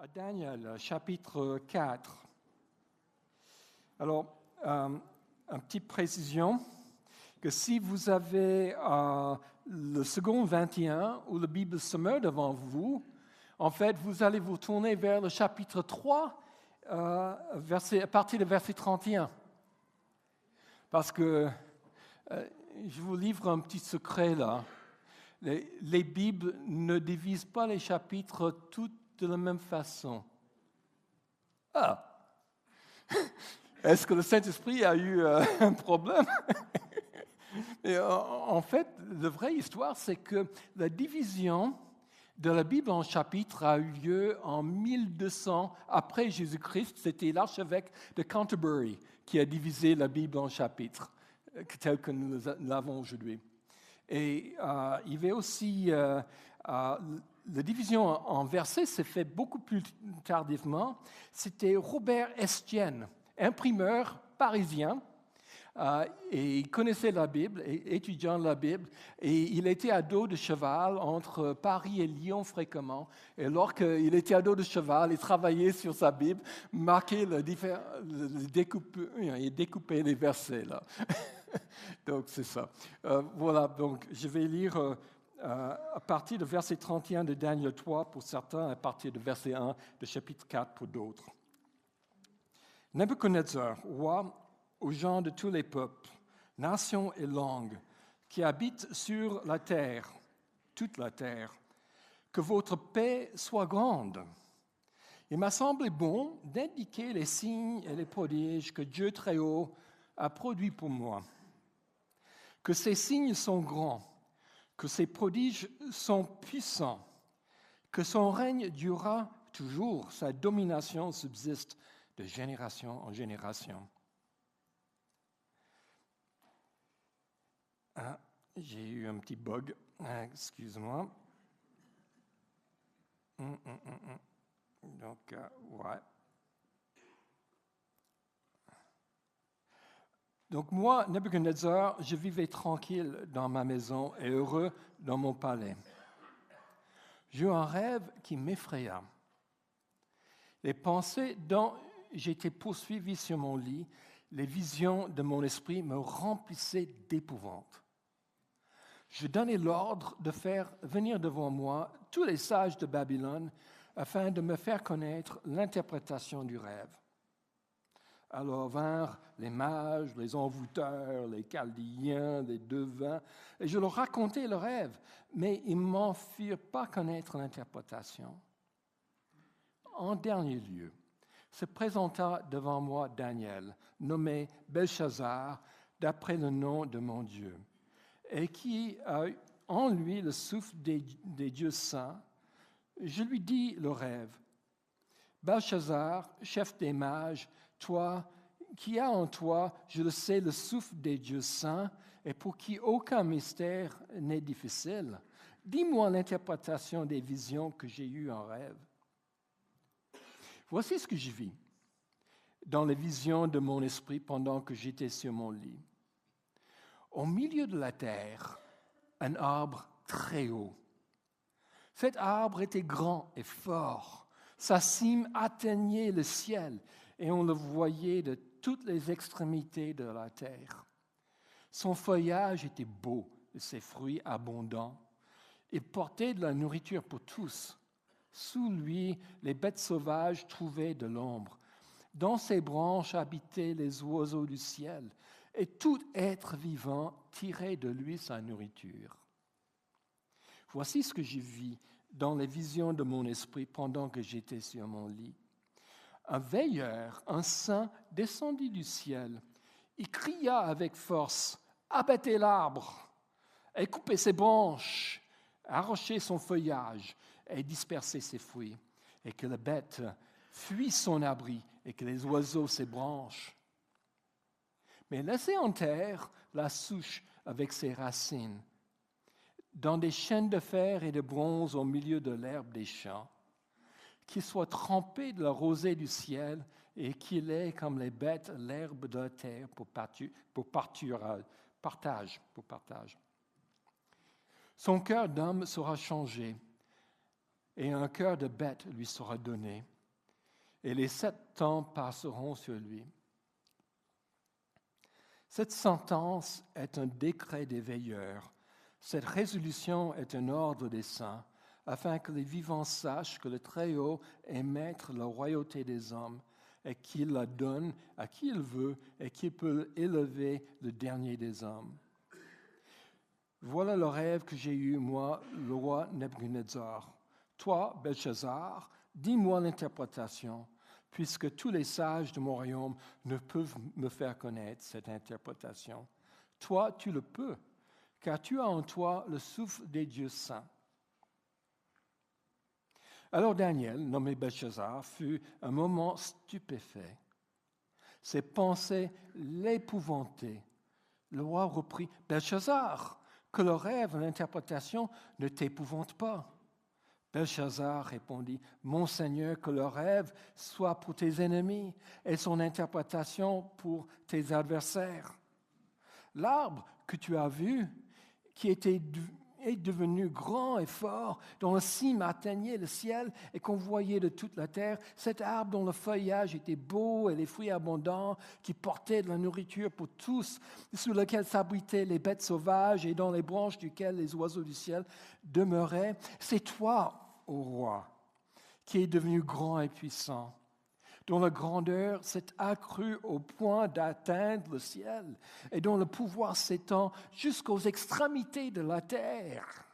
À Daniel, chapitre 4. Alors, une petite précision, que si vous avez le second 21 ou la Bible sommaire devant vous, en fait, vous allez vous tourner vers le chapitre 3, à partir du verset 31. Parce que je vous livre un petit secret là. Les Bibles ne divisent pas les chapitres toutes de la même façon. Ah! Est-ce que le Saint-Esprit a eu un problème? Et en fait, la vraie histoire, c'est que la division de la Bible en chapitres a eu lieu en 1200 après Jésus-Christ. C'était l'archevêque de Canterbury qui a divisé la Bible en chapitres, tel que nous l'avons aujourd'hui. Et il y avait aussi la division en versets s'est fait beaucoup plus tardivement. C'était Robert Estienne, imprimeur parisien, et il connaissait la Bible, étudiant la Bible, et il était à dos de cheval entre Paris et Lyon fréquemment. Et lorsqu'il était à dos de cheval, il travaillait sur sa Bible, marquait il découpait les versets là. Donc c'est ça. Voilà, donc je vais lire à partir du verset 31 de Daniel 3 pour certains, à partir du verset 1 de chapitre 4 pour d'autres. Nebuchadnezzar, roi aux gens de tous les peuples, nations et langues, qui habitent sur la terre, toute la terre, que votre paix soit grande. Il m'a semblé bon d'indiquer les signes et les prodiges que Dieu très haut a produits pour moi. Que ces signes sont grands, que ces prodiges sont puissants, que son règne durera toujours, sa domination subsiste de génération en génération. J'ai eu un petit bug, excuse-moi. Donc, ouais. Donc moi, Nebuchadnezzar, je vivais tranquille dans ma maison et heureux dans mon palais. J'ai eu un rêve qui m'effraya. Les pensées dont j'étais poursuivi sur mon lit, les visions de mon esprit me remplissaient d'épouvante. Je donnai l'ordre de faire venir devant moi tous les sages de Babylone afin de me faire connaître l'interprétation du rêve. Alors vinrent les mages, les envoûteurs, les chaldéens, les devins, et je leur racontai le rêve, mais ils ne m'en firent pas connaître l'interprétation. En dernier lieu, se présenta devant moi Daniel, nommé Belchazzar, d'après le nom de mon Dieu, et qui a en lui le souffle des dieux saints. Je lui dis le rêve. Belchazzar, chef des mages, toi, qui as en toi, je le sais, le souffle des dieux saints, et pour qui aucun mystère n'est difficile, dis-moi l'interprétation des visions que j'ai eues en rêve. Voici ce que je vis dans les visions de mon esprit pendant que j'étais sur mon lit. Au milieu de la terre, un arbre très haut. Cet arbre était grand et fort. Sa cime atteignait le ciel et on le voyait de toutes les extrémités de la terre. Son feuillage était beau et ses fruits abondants. Il portait de la nourriture pour tous. Sous lui, les bêtes sauvages trouvaient de l'ombre. Dans ses branches habitaient les oiseaux du ciel, et tout être vivant tirait de lui sa nourriture. Voici ce que j'ai vu dans les visions de mon esprit pendant que j'étais sur mon lit. Un veilleur, un saint, descendit du ciel. Il cria avec force, « Abattez l'arbre et coupez ses branches, arrachez son feuillage et dispersez ses fruits, et que la bête fuit son abri et que les oiseaux ses branches. Mais laissez en terre la souche avec ses racines, dans des chaînes de fer et de bronze au milieu de l'herbe des champs, qu'il soit trempé de la rosée du ciel et qu'il ait comme les bêtes l'herbe de la terre pour partage. Son cœur d'homme sera changé et un cœur de bête lui sera donné, et les 7 ans passeront sur lui. Cette sentence est un décret des veilleurs. Cette résolution est un ordre des saints, afin que les vivants sachent que le Très-Haut est maître de la royauté des hommes, et qu'il la donne à qui il veut, et qu'il peut élever le dernier des hommes. Voilà le rêve que j'ai eu, moi, le roi Nebuchadnezzar. Toi, Belshazzar, dis-moi l'interprétation, puisque tous les sages de mon royaume ne peuvent me faire connaître cette interprétation. Toi, tu le peux, car tu as en toi le souffle des dieux saints. Alors Daniel, nommé Belshazzar, fut un moment stupéfait. Ses pensées l'épouvantaient. Le roi reprit, « Belshazzar, que le rêve et l'interprétation ne t'épouvantent pas. » Belshazzar répondit, « Mon Seigneur, que le rêve soit pour tes ennemis et son interprétation pour tes adversaires. L'arbre que tu as vu, qui est devenu grand et fort, dont la cime atteignait le ciel et qu'on voyait de toute la terre, cet arbre dont le feuillage était beau et les fruits abondants, qui portait de la nourriture pour tous, sous lequel s'abritaient les bêtes sauvages et dans les branches duquel les oiseaux du ciel demeuraient, c'est toi, ô roi, qui es devenu grand et puissant, dont la grandeur s'est accrue au point d'atteindre le ciel et dont le pouvoir s'étend jusqu'aux extrémités de la terre.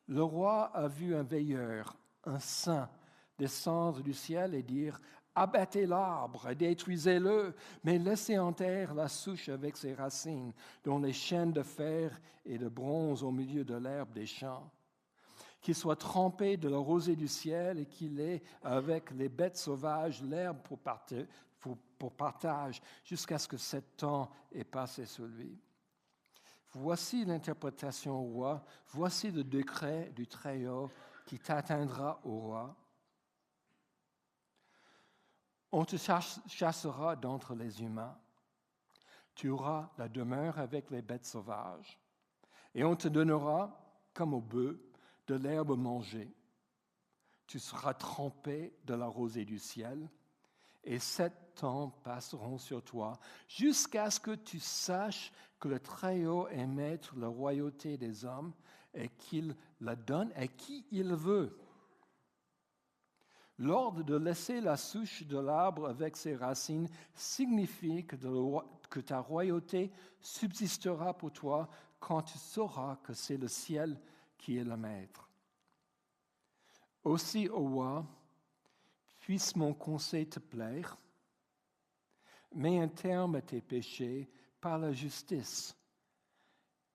Le roi a vu un veilleur, un saint, descendre du ciel et dire « Abattez l'arbre et détruisez-le, mais laissez en terre la souche avec ses racines, dont les chaînes de fer et de bronze au milieu de l'herbe des champs. » Qu'il soit trempé de la rosée du ciel et qu'il ait avec les bêtes sauvages l'herbe pour partage jusqu'à ce que 7 ans ait passé sur lui. Voici l'interprétation au roi, voici le décret du Très-Haut qui t'atteindra au roi. On te chassera d'entre les humains. Tu auras la demeure avec les bêtes sauvages. Et on te donnera, comme au bœuf, de l'herbe mangée. Tu seras trempé de la rosée du ciel, et 7 ans passeront sur toi, jusqu'à ce que tu saches que le Très-Haut est maître de la royauté des hommes, et qu'il la donne à qui il veut. L'ordre de laisser la souche de l'arbre avec ses racines signifie que ta royauté subsistera pour toi quand tu sauras que c'est le ciel qui est le maître. Aussi, ô roi, puisse mon conseil te plaire, mets un terme à tes péchés par la justice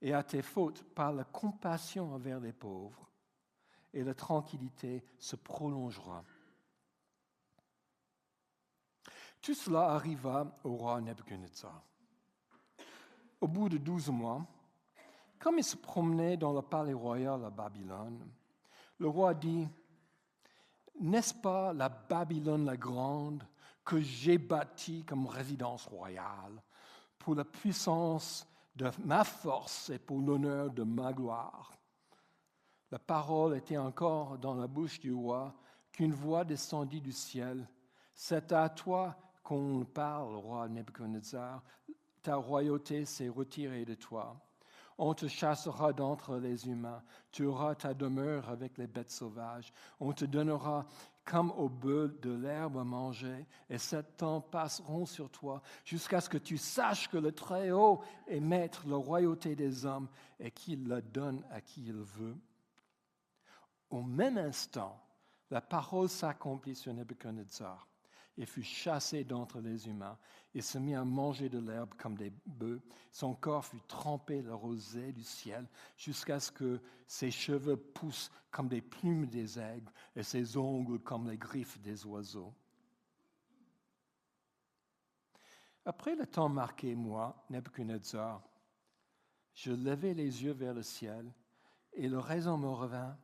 et à tes fautes par la compassion envers les pauvres, et la tranquillité se prolongera. Tout cela arriva au roi Nebuchadnezzar. Au bout de 12 mois, comme il se promenait dans le palais royal à Babylone, le roi dit, « N'est-ce pas la Babylone la grande que j'ai bâtie comme résidence royale pour la puissance de ma force et pour l'honneur de ma gloire ?» La parole était encore dans la bouche du roi qu'une voix descendit du ciel. « C'est à toi qu'on parle, roi Nebuchadnezzar, ta royauté s'est retirée de toi. On te chassera d'entre les humains, tu auras ta demeure avec les bêtes sauvages. On te donnera comme au bœuf de l'herbe à manger, et 7 ans passeront sur toi, jusqu'à ce que tu saches que le Très-Haut est maître de la royauté des hommes et qu'il la donne à qui il veut. » Au même instant, la parole s'accomplit sur Nebuchadnezzar. Il fut chassé d'entre les humains. Il se mit à manger de l'herbe comme des bœufs. Son corps fut trempé de la rosée du ciel jusqu'à ce que ses cheveux poussent comme des plumes des aigles et ses ongles comme les griffes des oiseaux. Après le temps marqué, moi, Nebuchadnezzar, je levai les yeux vers le ciel et le raison me revint.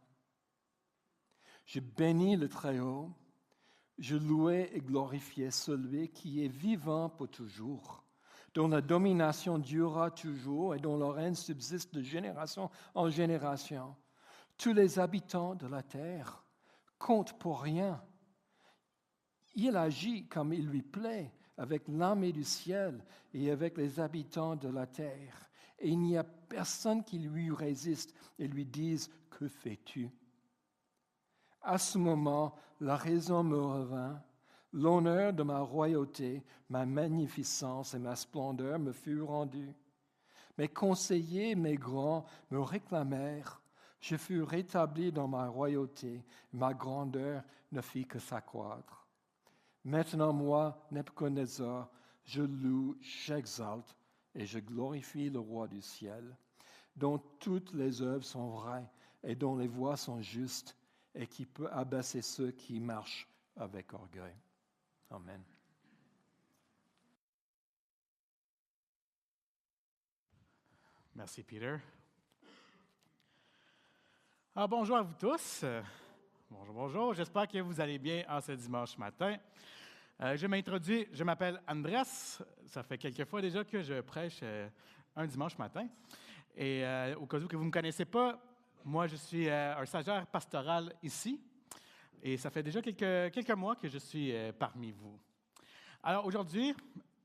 Je bénis le Très-Haut. Je louais et glorifiais celui qui est vivant pour toujours, dont la domination durera toujours et dont le règne subsiste de génération en génération. Tous les habitants de la terre comptent pour rien. Il agit comme il lui plaît avec l'armée du ciel et avec les habitants de la terre. Et il n'y a personne qui lui résiste et lui dise « Que fais-tu » À ce moment, la raison me revint. L'honneur de ma royauté, ma magnificence et ma splendeur me furent rendus. Mes conseillers, mes grands, me réclamèrent. Je fus rétabli dans ma royauté. Ma grandeur ne fit que s'accroître. Maintenant, moi, Nebuchadnezzar, je loue, j'exalte et je glorifie le roi du ciel, dont toutes les œuvres sont vraies et dont les voies sont justes et qui peut abaisser ceux qui marchent avec orgueil. Amen. Merci, Peter. Alors, bonjour à vous tous. Bonjour, bonjour. J'espère que vous allez bien en ce dimanche matin. Je m'introduis, je m'appelle Andreas. Ça fait quelques fois déjà que je prêche un dimanche matin. Et au cas où que vous ne me connaissez pas, moi, je suis un stagiaire pastoral ici. Et ça fait déjà quelques mois que je suis parmi vous. Alors, aujourd'hui,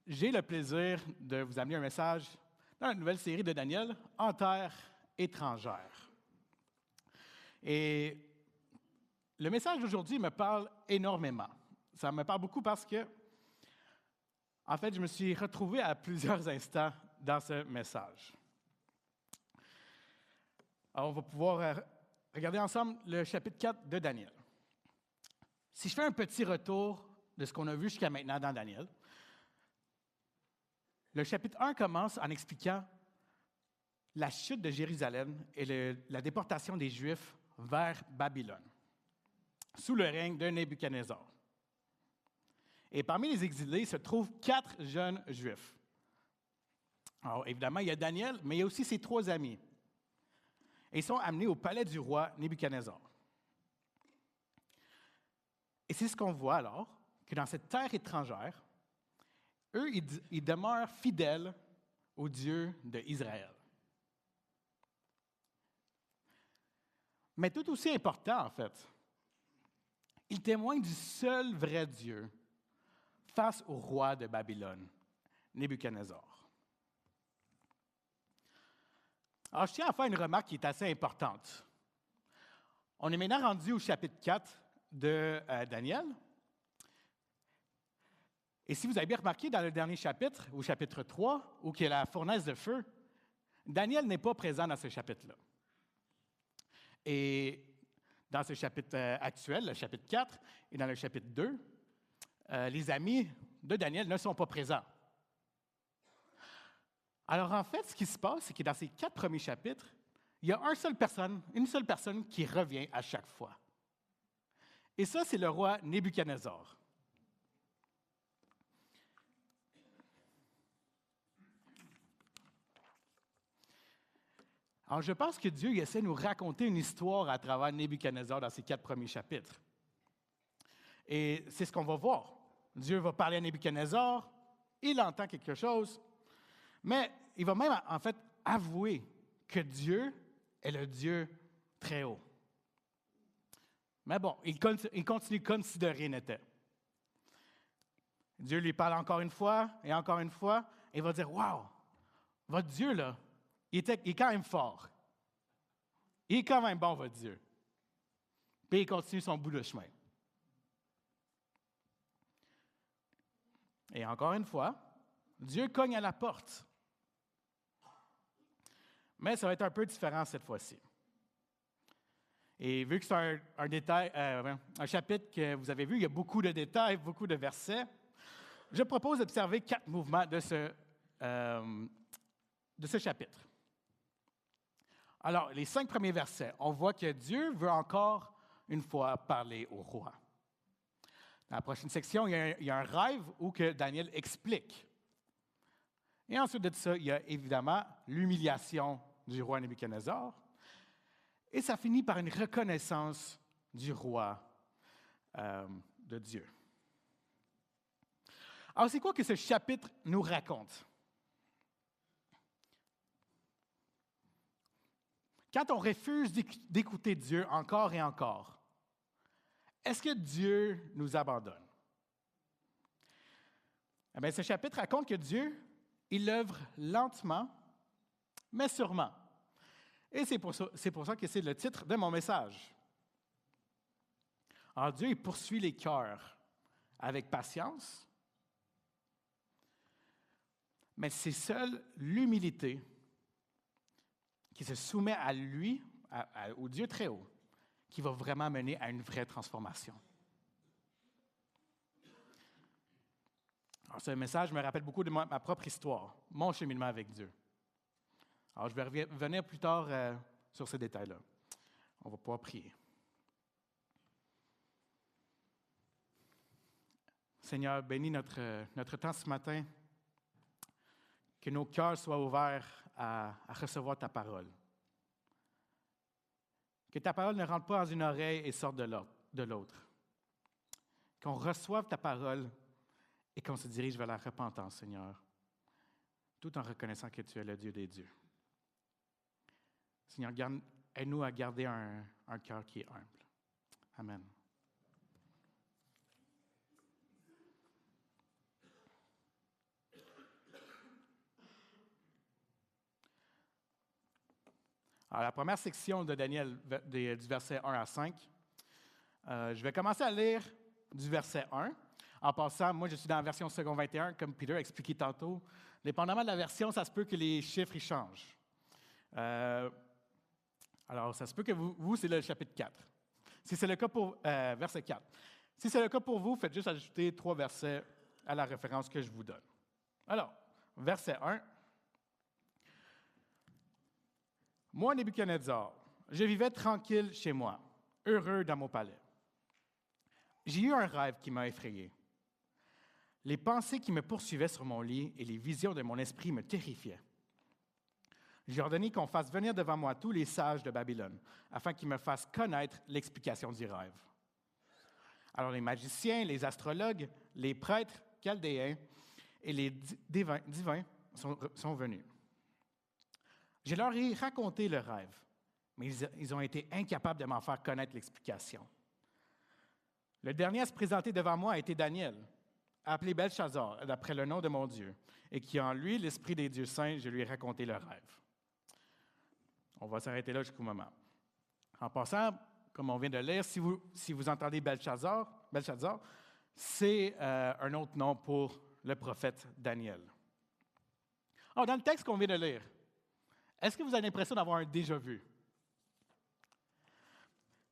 j'ai le plaisir de vous amener un message dans la nouvelle série de Daniel, En terre étrangère. Et le message d'aujourd'hui me parle énormément. Ça me parle beaucoup parce que, en fait, je me suis retrouvé à plusieurs instants dans ce message. Alors, on va pouvoir regarder ensemble le chapitre 4 de Daniel. Si je fais un petit retour de ce qu'on a vu jusqu'à maintenant dans Daniel, le chapitre 1 commence en expliquant la chute de Jérusalem et la déportation des Juifs vers Babylone, sous le règne de Nebuchadnezzar. Et parmi les exilés se trouvent 4 jeunes Juifs. Alors, évidemment, il y a Daniel, mais il y a aussi ses 3 amis. Et ils sont amenés au palais du roi Nebuchadnezzar. Et c'est ce qu'on voit alors, que dans cette terre étrangère, eux, ils demeurent fidèles au Dieu d'Israël. Mais tout aussi important, en fait, ils témoignent du seul vrai Dieu face au roi de Babylone, Nebuchadnezzar. Alors, je tiens à faire une remarque qui est assez importante. On est maintenant rendu au chapitre 4 de Daniel. Et si vous avez bien remarqué, dans le dernier chapitre, au chapitre 3, où il y a la fournaise de feu, Daniel n'est pas présent dans ce chapitre-là. Et dans ce chapitre actuel, le chapitre 4, et dans le chapitre 2, les amis de Daniel ne sont pas présents. Alors en fait, ce qui se passe, c'est que dans ces 4 premiers chapitres, il y a une seule personne qui revient à chaque fois. Et ça, c'est le roi Nebuchadnezzar. Alors, je pense que Dieu essaie de nous raconter une histoire à travers Nebuchadnezzar dans ces 4 premiers chapitres. Et c'est ce qu'on va voir. Dieu va parler à Nebuchadnezzar, il entend quelque chose, mais il va même, en fait, avouer que Dieu est le Dieu très haut. Mais bon, il continue comme si de rien n'était. Dieu lui parle encore une fois, et il va dire « Wow, votre Dieu, là, il est quand même fort. Il est quand même bon, votre Dieu. » Puis il continue son bout de chemin. Et encore une fois, Dieu cogne à la porte. Mais ça va être un peu différent cette fois-ci. Et vu que c'est un chapitre que vous avez vu, il y a beaucoup de détails, beaucoup de versets, je propose d'observer 4 mouvements de ce chapitre. Alors, les 5 premiers versets, on voit que Dieu veut encore une fois parler au roi. Dans la prochaine section, il y a un rêve où que Daniel explique. Et ensuite de ça, il y a évidemment l'humiliation du roi Nebuchadnezzar. Et ça finit par une reconnaissance du roi de Dieu. Alors, c'est quoi que ce chapitre nous raconte? Quand on refuse d'écouter Dieu encore et encore, est-ce que Dieu nous abandonne? Eh bien, ce chapitre raconte que Dieu, il œuvre lentement, mais sûrement. Et c'est pour ça que c'est le titre de mon message. Alors Dieu, il poursuit les cœurs avec patience, mais c'est seule l'humilité qui se soumet à lui, au Dieu très haut, qui va vraiment mener à une vraie transformation. Alors, ce message me rappelle beaucoup de ma propre histoire, mon cheminement avec Dieu. Alors, je vais revenir plus tard sur ces détails-là. On va pouvoir prier. Seigneur, bénis notre temps ce matin, que nos cœurs soient ouverts à recevoir ta parole. Que ta parole ne rentre pas dans une oreille et sorte de l'autre. Qu'on reçoive ta parole et qu'on se dirige vers la repentance, Seigneur, tout en reconnaissant que tu es le Dieu des dieux. Seigneur, aide-nous à garder un cœur qui est humble. Amen. Alors, la première section de Daniel, du verset 1 à 5, je vais commencer à lire du verset 1. En passant, moi, je suis dans la version second 21, comme Peter a expliqué tantôt. Dépendamment de la version, ça se peut que les chiffres ils changent. Alors, ça se peut que vous, c'est le chapitre 4. Si c'est le cas pour verset 4. Si c'est le cas pour vous, faites juste ajouter 3 versets à la référence que je vous donne. Alors, verset 1. Moi, Nebuchadnezzar, je vivais tranquille chez moi, heureux dans mon palais. J'ai eu un rêve qui m'a effrayé. Les pensées qui me poursuivaient sur mon lit et les visions de mon esprit me terrifiaient. J'ai ordonné qu'on fasse venir devant moi tous les sages de Babylone, afin qu'ils me fassent connaître l'explication du rêve. Alors les magiciens, les astrologues, les prêtres chaldéens et les divins sont venus. Je leur ai raconté le rêve, mais ils ont été incapables de m'en faire connaître l'explication. Le dernier à se présenter devant moi a été Daniel, appelé Belchazzar, d'après le nom de mon Dieu, et qui en lui, l'esprit des dieux saints, je lui ai raconté le rêve. On va s'arrêter là jusqu'au moment. En passant, comme on vient de lire, si vous entendez Belchazzar, c'est un autre nom pour le prophète Daniel. Alors, dans le texte qu'on vient de lire, est-ce que vous avez l'impression d'avoir un déjà-vu?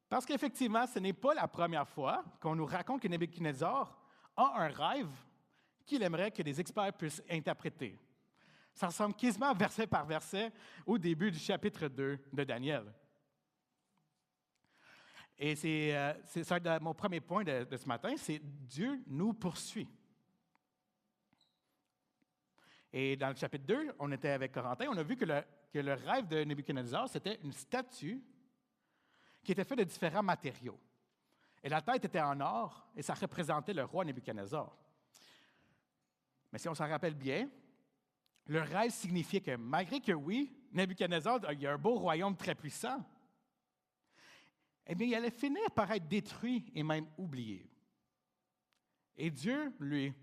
Parce qu'effectivement, ce n'est pas la première fois qu'on nous raconte que Nebuchadnezzar a un rêve qu'il aimerait que des experts puissent interpréter. Ça ressemble quasiment verset par verset au début du chapitre 2 de Daniel. Et c'est ça mon premier point de ce matin, c'est Dieu nous poursuit. Et dans le chapitre 2, on était avec Corentin, on a vu que le rêve de Nebuchadnezzar, c'était une statue qui était faite de différents matériaux. Et la tête était en or, et ça représentait le roi Nebuchadnezzar. Mais si on s'en rappelle bien, le rêve signifiait que malgré que oui, Nebuchadnezzar, il y a un beau royaume très puissant, eh bien, il allait finir par être détruit et même oublié. Et Dieu, lui,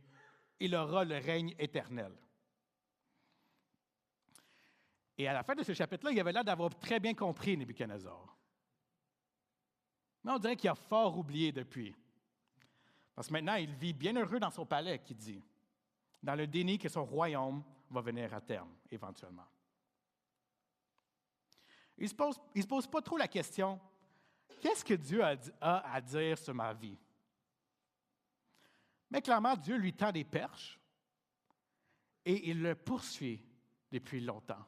il aura le règne éternel. Et à la fin de ce chapitre-là, il avait l'air d'avoir très bien compris Nebuchadnezzar. Mais on dirait qu'il a fort oublié depuis. Parce que maintenant, il vit bien heureux dans son palais, qui dit, dans le déni que son royaume va venir à terme, éventuellement. Il ne se pose pas trop la question, qu'est-ce que Dieu a à dire sur ma vie? Mais clairement, Dieu lui tend des perches et il le poursuit depuis longtemps.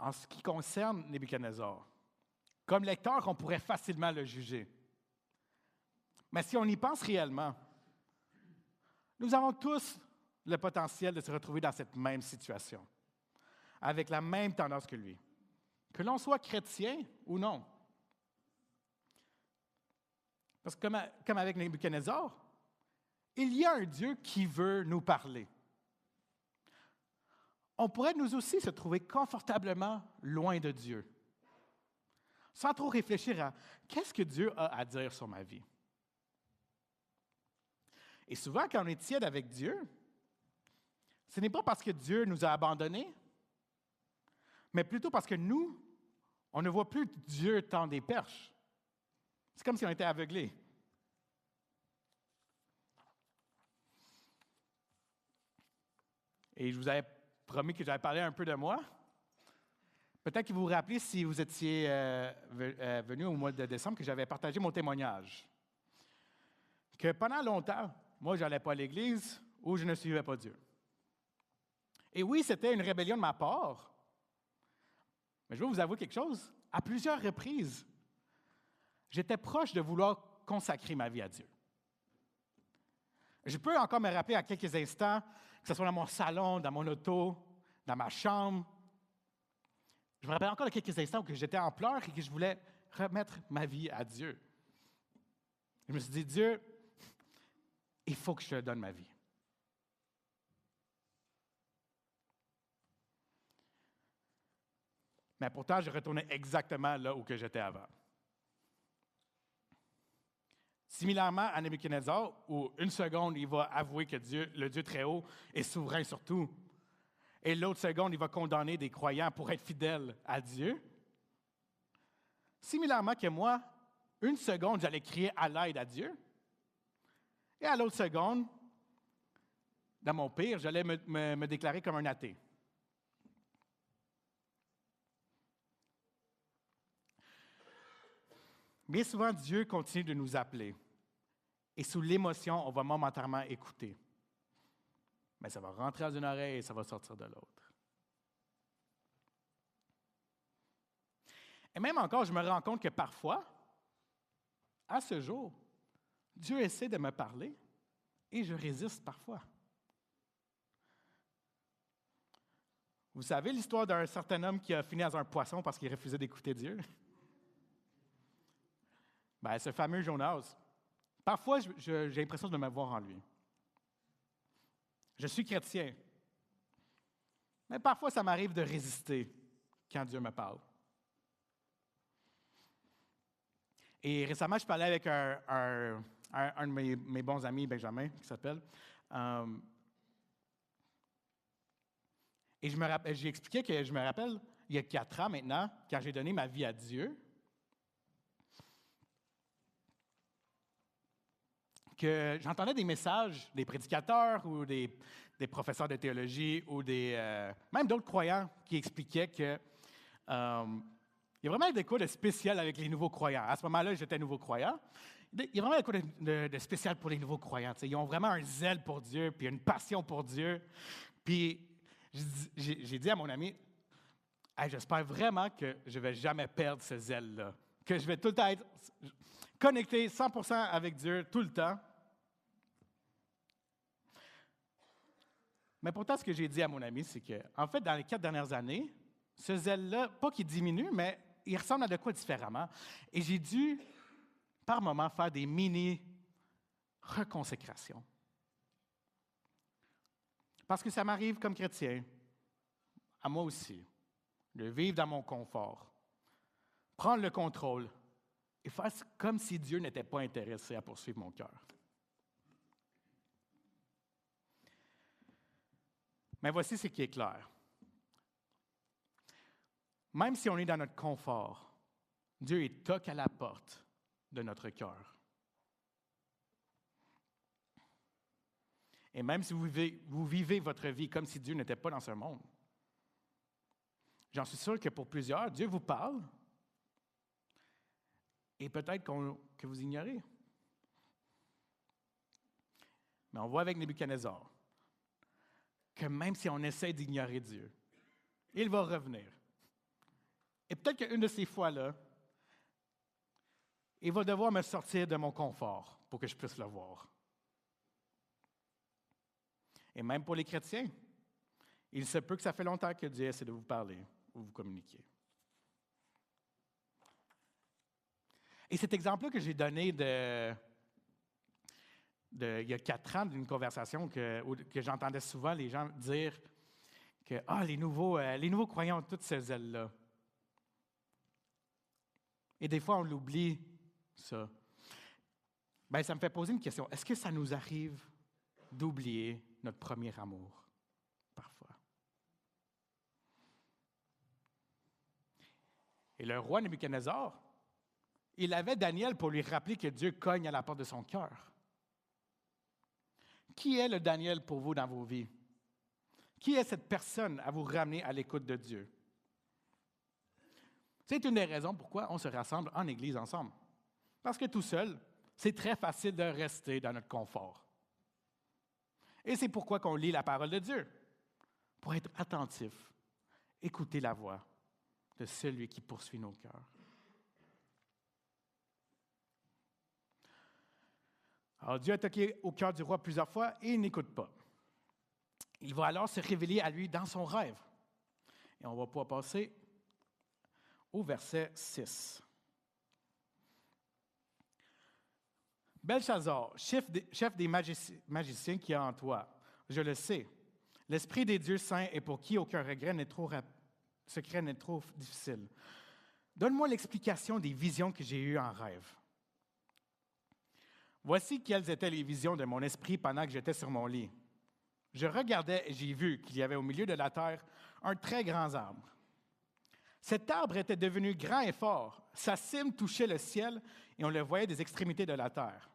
En ce qui concerne Nebuchadnezzar, comme lecteur, on pourrait facilement le juger. Mais si on y pense réellement, nous avons tous le potentiel de se retrouver dans cette même situation, avec la même tendance que lui, que l'on soit chrétien ou non. Parce que comme avec Nebuchadnezzar, il y a un Dieu qui veut nous parler. on pourrait nous aussi se trouver confortablement loin de Dieu, sans trop réfléchir à qu'est-ce que Dieu a à dire sur ma vie. Et souvent, quand on est tiède avec Dieu, ce n'est pas parce que Dieu nous a abandonnés, mais plutôt parce que nous, on ne voit plus Dieu tendre des perches. C'est comme si on était aveuglés. Et je vous avais promis que j'allais parler un peu de moi. Peut-être que vous vous rappelez, si vous étiez venu au mois de décembre, que j'avais partagé mon témoignage. Que pendant longtemps, moi, je n'allais pas à l'Église ou je ne suivais pas Dieu. Et oui, c'était une rébellion de ma part. Mais je vais vous avouer quelque chose. À plusieurs reprises, j'étais proche de vouloir consacrer ma vie à Dieu. Je peux encore me rappeler à quelques instants, que ce soit dans mon salon, dans mon auto, dans ma chambre. Je me rappelle encore de quelques instants où j'étais en pleurs et que je voulais remettre ma vie à Dieu. Je me suis dit, Dieu, il faut que je te donne ma vie. Mais pourtant, je retournais exactement là où j'étais avant. Similairement à Nebuchadnezzar, où une seconde, il va avouer que Dieu, le Dieu très haut, est souverain sur tout, et l'autre seconde, il va condamner des croyants pour être fidèles à Dieu. Similairement que moi, une seconde, j'allais crier à l'aide à Dieu, et à l'autre seconde, dans mon pire, j'allais me déclarer comme un athée. Bien souvent, Dieu continue de nous appeler. Et sous l'émotion, on va momentanément écouter. Mais ça va rentrer dans une oreille et ça va sortir de l'autre. Et même encore, je me rends compte que parfois, à ce jour, Dieu essaie de me parler et je résiste parfois. Vous savez l'histoire d'un certain homme qui a fini dans un poisson parce qu'il refusait d'écouter Dieu? Bien, ce fameux Jonas. Parfois, j'ai l'impression de me voir en lui. Je suis chrétien. Mais parfois, ça m'arrive de résister quand Dieu me parle. Et récemment, je parlais avec un de mes bons amis, Benjamin, qui s'appelle. Et j'ai expliqué que je me rappelle, il y a 4 ans maintenant, quand j'ai donné ma vie à Dieu, que j'entendais des messages des prédicateurs ou des professeurs de théologie ou même d'autres croyants qui expliquaient que il y a vraiment des quoi de spécial avec les nouveaux croyants. À ce moment-là, j'étais nouveau croyant. Il y a vraiment des quoi de spécial pour les nouveaux croyants. T'sais. Ils ont vraiment un zèle pour Dieu, puis une passion pour Dieu. Puis j'ai dit à mon ami, hey, j'espère vraiment que je ne vais jamais perdre ce zèle-là, que je vais tout le temps être connecté 100% avec Dieu tout le temps. Mais pourtant, ce que j'ai dit à mon ami, c'est que, en fait, dans les 4 dernières années, ce zèle-là, pas qu'il diminue, mais il ressemble à de quoi différemment. Et j'ai dû, par moments, faire des mini-reconsécrations. Parce que ça m'arrive comme chrétien, à moi aussi, de vivre dans mon confort, prendre le contrôle et faire comme si Dieu n'était pas intéressé à poursuivre mon cœur. Mais voici ce qui est clair. Même si on est dans notre confort, Dieu il toque à la porte de notre cœur. Et même si vous vivez votre vie comme si Dieu n'était pas dans ce monde, j'en suis sûr que pour plusieurs, Dieu vous parle et peut-être que vous ignorez. Mais on voit avec Nebuchadnezzar que même si on essaie d'ignorer Dieu, il va revenir. Et peut-être qu'une de ces fois-là, il va devoir me sortir de mon confort pour que je puisse le voir. Et même pour les chrétiens, il se peut que ça fait longtemps que Dieu essaie de vous parler ou vous communiquer. Et cet exemple-là que j'ai donné il y a 4 ans d'une conversation que j'entendais souvent les gens dire que les nouveaux croyants ont toutes ces ailes-là. Et des fois, on l'oublie, ça. Bien, ça me fait poser une question. Est-ce que ça nous arrive d'oublier notre premier amour, parfois? Et le roi Nebuchadnezzar, il avait Daniel pour lui rappeler que Dieu cogne à la porte de son cœur. Qui est le Daniel pour vous dans vos vies? Qui est cette personne à vous ramener à l'écoute de Dieu? C'est une des raisons pourquoi on se rassemble en Église ensemble. Parce que tout seul, c'est très facile de rester dans notre confort. Et c'est pourquoi qu'on lit la parole de Dieu, pour être attentif, écouter la voix de celui qui poursuit nos cœurs. Alors Dieu a toqué au cœur du roi plusieurs fois et il n'écoute pas. Il va alors se révéler à lui dans son rêve. Et on va pouvoir passer au verset 6. Belchazzar, chef des magiciens qui est en toi, je le sais, l'Esprit des dieux saints est pour qui aucun regret secret n'est trop difficile. Donne-moi l'explication des visions que j'ai eues en rêve. Voici quelles étaient les visions de mon esprit pendant que j'étais sur mon lit. Je regardais et j'ai vu qu'il y avait au milieu de la terre un très grand arbre. Cet arbre était devenu grand et fort. Sa cime touchait le ciel et on le voyait des extrémités de la terre.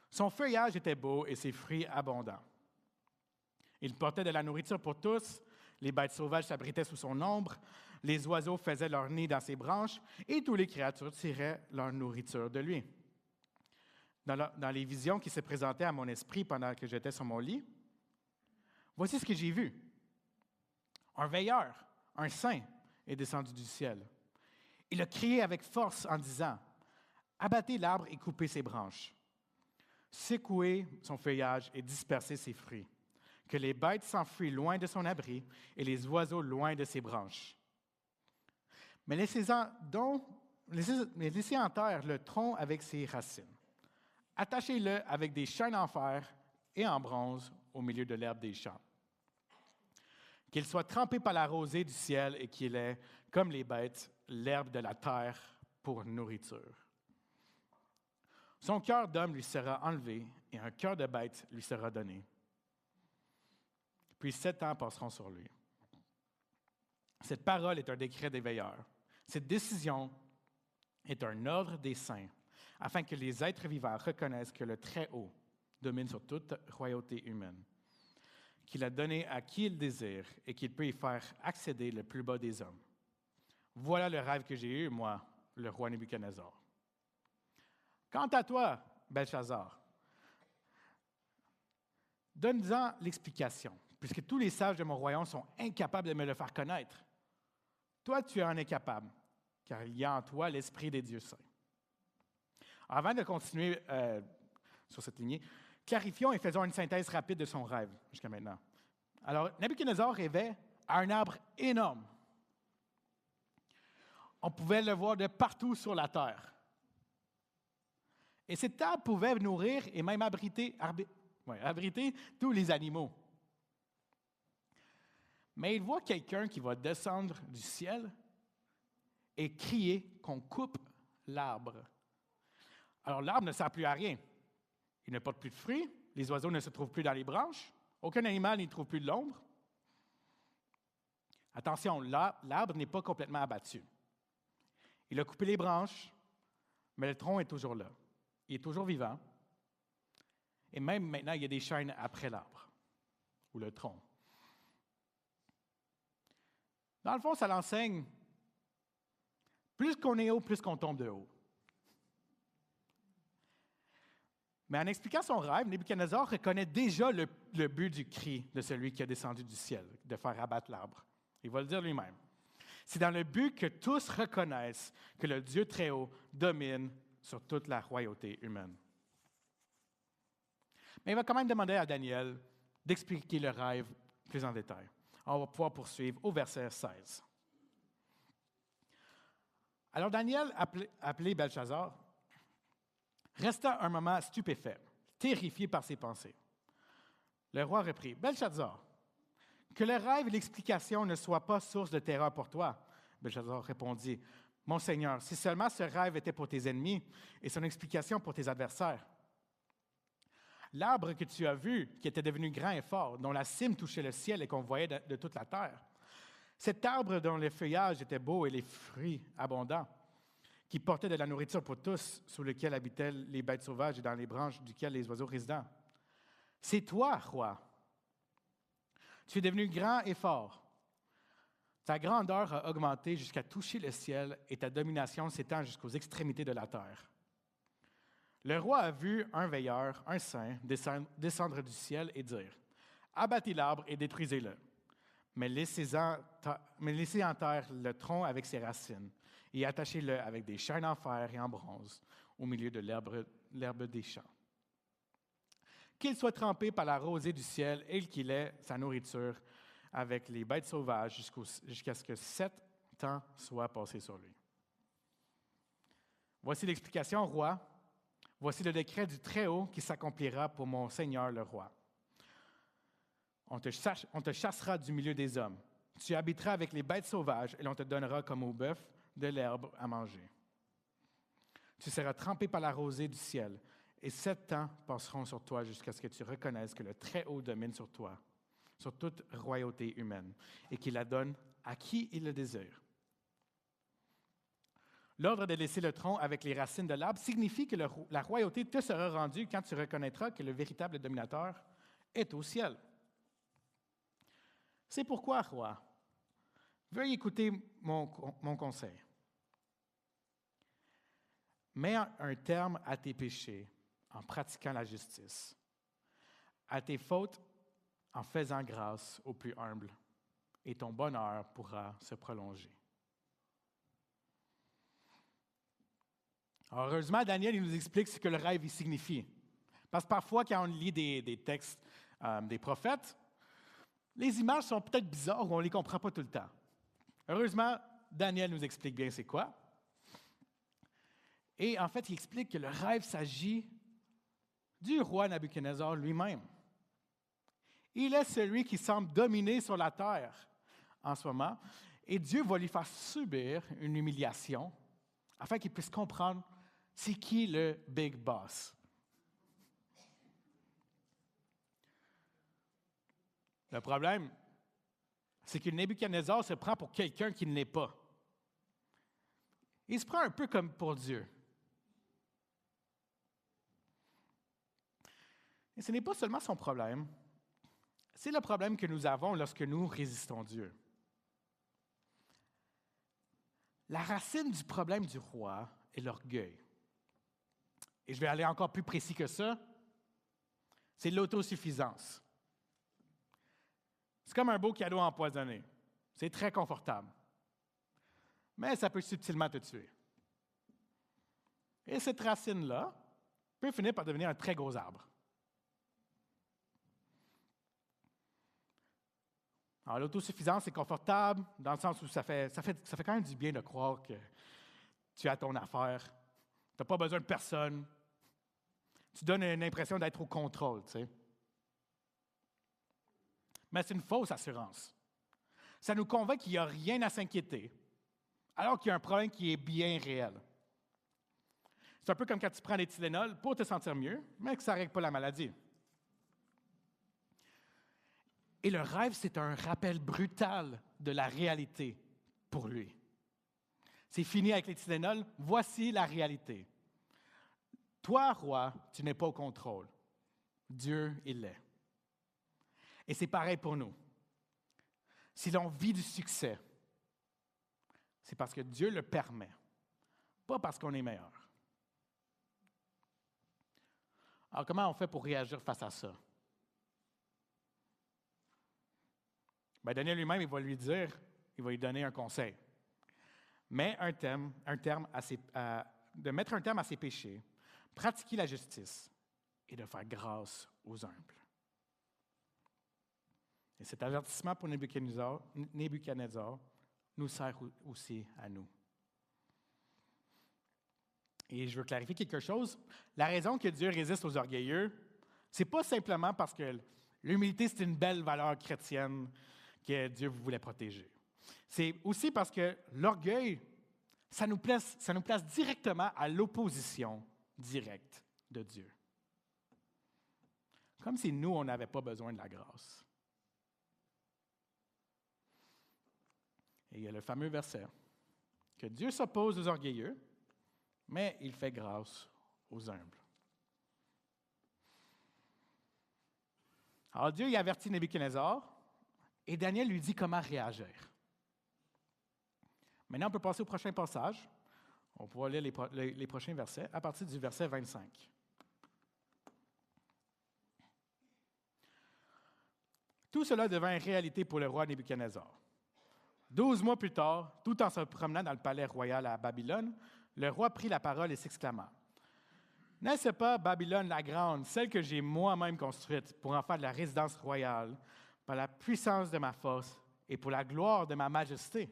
Son feuillage était beau et ses fruits abondants. Il portait de la nourriture pour tous. Les bêtes sauvages s'abritaient sous son ombre. Les oiseaux faisaient leur nid dans ses branches et toutes les créatures tiraient leur nourriture de lui. Dans les visions qui se présentaient à mon esprit pendant que j'étais sur mon lit, voici ce que j'ai vu. Un veilleur, un saint, est descendu du ciel. Il a crié avec force en disant, « Abattez l'arbre et coupez ses branches. Secouez son feuillage et dispersez ses fruits. Que les bêtes s'enfuient loin de son abri et les oiseaux loin de ses branches. Mais laissez en terre le tronc avec ses racines. Attachez-le avec des chaînes en fer et en bronze au milieu de l'herbe des champs. Qu'il soit trempé par la rosée du ciel et qu'il ait, comme les bêtes, l'herbe de la terre pour nourriture. Son cœur d'homme lui sera enlevé et un cœur de bête lui sera donné. Puis 7 ans passeront sur lui. Cette parole est un décret des veilleurs. Cette décision est un ordre des saints, afin que les êtres vivants reconnaissent que le Très-Haut domine sur toute royauté humaine, qu'il a donné à qui il désire et qu'il peut y faire accéder le plus bas des hommes. Voilà le rêve que j'ai eu, moi, le roi Nebuchadnezzar. Quant à toi, Belchazzar, donne-en l'explication, puisque tous les sages de mon royaume sont incapables de me le faire connaître. Toi, tu es un incapable, car il y a en toi l'esprit des dieux saints. Avant de continuer sur cette lignée, clarifions et faisons une synthèse rapide de son rêve jusqu'à maintenant. Alors, Nebuchadnezzar rêvait à un arbre énorme. On pouvait le voir de partout sur la terre. Et cet arbre pouvait nourrir et même abriter tous les animaux. Mais il voit quelqu'un qui va descendre du ciel et crier qu'on coupe l'arbre. Alors, l'arbre ne sert plus à rien. Il ne porte plus de fruits, les oiseaux ne se trouvent plus dans les branches, aucun animal n'y trouve plus de l'ombre. Attention, l'arbre n'est pas complètement abattu. Il a coupé les branches, mais le tronc est toujours là. Il est toujours vivant. Et même maintenant, il y a des chaînes après l'arbre, ou le tronc. Dans le fond, ça l'enseigne, plus qu'on est haut, plus qu'on tombe de haut. Mais en expliquant son rêve, Nebuchadnezzar reconnaît déjà le but du cri de celui qui a descendu du ciel, de faire abattre l'arbre. Il va le dire lui-même. C'est dans le but que tous reconnaissent que le Dieu Très-Haut domine sur toute la royauté humaine. Mais il va quand même demander à Daniel d'expliquer le rêve plus en détail. On va pouvoir poursuivre au verset 16. Alors Daniel, appelé Belchazzar, resta un moment stupéfait, terrifié par ses pensées. Le roi reprit, « Belchazzar, Que le rêve et l'explication ne soient pas source de terreur pour toi. Belshazzar répondit, mon Seigneur, si seulement ce rêve était pour tes ennemis et son explication pour tes adversaires. L'arbre que tu as vu, qui était devenu grand et fort, dont la cime touchait le ciel et qu'on voyait de toute la terre, cet arbre dont le feuillage était beau et les fruits abondants, qui portait de la nourriture pour tous, sous lequel habitaient les bêtes sauvages et dans les branches duquel les oiseaux résidents. C'est toi, roi. Tu es devenu grand et fort. Ta grandeur a augmenté jusqu'à toucher le ciel et ta domination s'étend jusqu'aux extrémités de la terre. Le roi a vu un veilleur, un saint, descendre du ciel et dire, « Abattez l'arbre et détruisez-le, mais laissez en terre le tronc avec ses racines et attachez-le avec des chaînes en fer et en bronze au milieu de l'herbe des champs. Qu'il soit trempé par la rosée du ciel et qu'il ait sa nourriture avec les bêtes sauvages jusqu'à ce que 7 ans soient passés sur lui. » Voici l'explication, roi. Voici le décret du Très-Haut qui s'accomplira pour mon Seigneur le roi. On te chassera du milieu des hommes. Tu habiteras avec les bêtes sauvages et l'on te donnera comme au bœuf de l'herbe à manger. Tu seras trempé par la rosée du ciel et 7 ans passeront sur toi jusqu'à ce que tu reconnaisses que le Très-Haut domine sur toi, sur toute royauté humaine, et qu'il la donne à qui il le désire. L'ordre de laisser le tronc avec les racines de l'arbre signifie que la royauté te sera rendue quand tu reconnaîtras que le véritable dominateur est au ciel. C'est pourquoi, roi, veuille écouter mon conseil. Mets un terme à tes péchés en pratiquant la justice, à tes fautes en faisant grâce aux plus humbles, et ton bonheur pourra se prolonger. Alors, heureusement, Daniel il nous explique ce que le rêve signifie. Parce que parfois, quand on lit des textes des prophètes, les images sont peut-être bizarres ou on ne les comprend pas tout le temps. Heureusement, Daniel nous explique bien c'est quoi. Et en fait, il explique que le rêve s'agit du roi Nabuchodonosor lui-même. Il est celui qui semble dominer sur la terre en ce moment, et Dieu va lui faire subir une humiliation afin qu'il puisse comprendre c'est qui le big boss. Le problème, c'est que Nabuchodonosor se prend pour quelqu'un qui ne l'est pas. Il se prend un peu comme pour Dieu. Et ce n'est pas seulement son problème, c'est le problème que nous avons lorsque nous résistons à Dieu. La racine du problème du roi est l'orgueil. Et je vais aller encore plus précis que ça, c'est l'autosuffisance. C'est comme un beau cadeau empoisonné. C'est très confortable. Mais ça peut subtilement te tuer. Et cette racine-là peut finir par devenir un très gros arbre. Alors, l'autosuffisance, c'est confortable dans le sens où ça fait quand même du bien de croire que tu as ton affaire. Tu n'as pas besoin de personne. Tu donnes une impression d'être au contrôle, tu sais. Mais c'est une fausse assurance. Ça nous convainc qu'il n'y a rien à s'inquiéter, alors qu'il y a un problème qui est bien réel. C'est un peu comme quand tu prends des Tylenol pour te sentir mieux, mais que ça ne règle pas la maladie. Et le rêve, c'est un rappel brutal de la réalité pour lui. C'est fini avec les Tylenol, voici la réalité. Toi, roi, tu n'es pas au contrôle. Dieu, il l'est. Et c'est pareil pour nous. Si l'on vit du succès, c'est parce que Dieu le permet, pas parce qu'on est meilleur. Alors, comment on fait pour réagir face à ça? Bien, Daniel lui-même, il va lui donner un conseil. De mettre un terme à ses péchés, pratiquer la justice et de faire grâce aux humbles. Et cet avertissement pour Nabuchodonosor nous sert aussi à nous. Et je veux clarifier quelque chose. La raison que Dieu résiste aux orgueilleux, ce n'est pas simplement parce que l'humilité, c'est une belle valeur chrétienne que Dieu voulait protéger. C'est aussi parce que l'orgueil, ça nous place directement à l'opposition directe de Dieu. Comme si nous, on n'avait pas besoin de la grâce. Et il y a le fameux verset que Dieu s'oppose aux orgueilleux, mais il fait grâce aux humbles. Alors Dieu y avertit Nebuchadnezzar et Daniel lui dit comment réagir. Maintenant, on peut passer au prochain passage. On pourra lire les prochains versets à partir du verset 25. Tout cela devint une réalité pour le roi Nebuchadnezzar. 12 mois plus tard, tout en se promenant dans le palais royal à Babylone, le roi prit la parole et s'exclama. « N'est-ce pas Babylone la grande, celle que j'ai moi-même construite pour en faire de la résidence royale, par la puissance de ma force et pour la gloire de ma majesté? »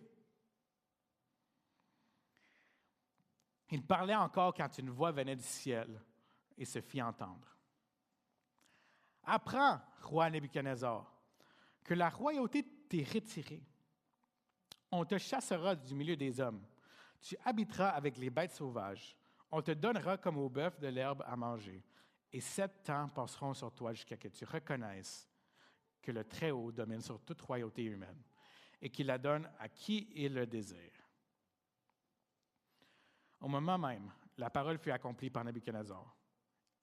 Il parlait encore quand une voix venait du ciel et se fit entendre. « Apprends, roi Nebuchadnezzar, que la royauté t'est retirée. On te chassera du milieu des hommes. Tu habiteras avec les bêtes sauvages. On te donnera comme au bœuf de l'herbe à manger. Et 7 ans passeront sur toi jusqu'à ce que tu reconnaisses que le Très-Haut domine sur toute royauté humaine et qu'il la donne à qui il le désire. » Au moment même, la parole fut accomplie par Nebuchadnezzar.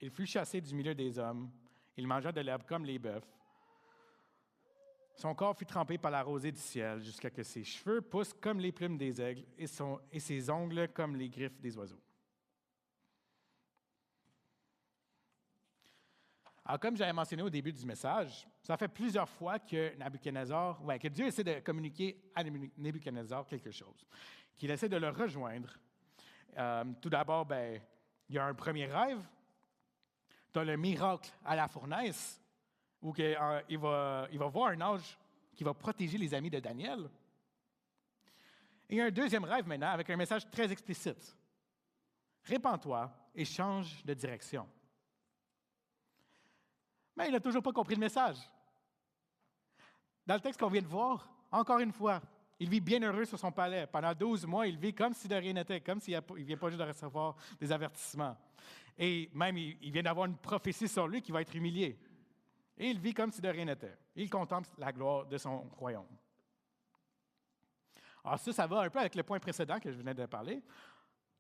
Il fut chassé du milieu des hommes. Il mangea de l'herbe comme les bœufs. Son corps fut trempé par la rosée du ciel jusqu'à ce que ses cheveux poussent comme les plumes des aigles et ses ongles comme les griffes des oiseaux. Alors, comme j'avais mentionné au début du message, ça fait plusieurs fois que que Dieu essaie de communiquer à Nebuchadnezzar quelque chose, qu'il essaie de le rejoindre. Tout d'abord, il y a un premier rêve. Tu as le miracle à la fournaise, où il va voir un ange qui va protéger les amis de Daniel. Et il y a un deuxième rêve maintenant avec un message très explicite. Répands-toi et change de direction. Mais il n'a toujours pas compris le message. Dans le texte qu'on vient de voir, encore une fois, il vit bien heureux sur son palais. Pendant 12 mois, il vit comme si de rien n'était, comme s'il ne vient pas juste de recevoir des avertissements. Et même, il vient d'avoir une prophétie sur lui qui va être humilié. Et il vit comme si de rien n'était. Il contemple la gloire de son royaume. Alors ça va un peu avec le point précédent que je venais de parler.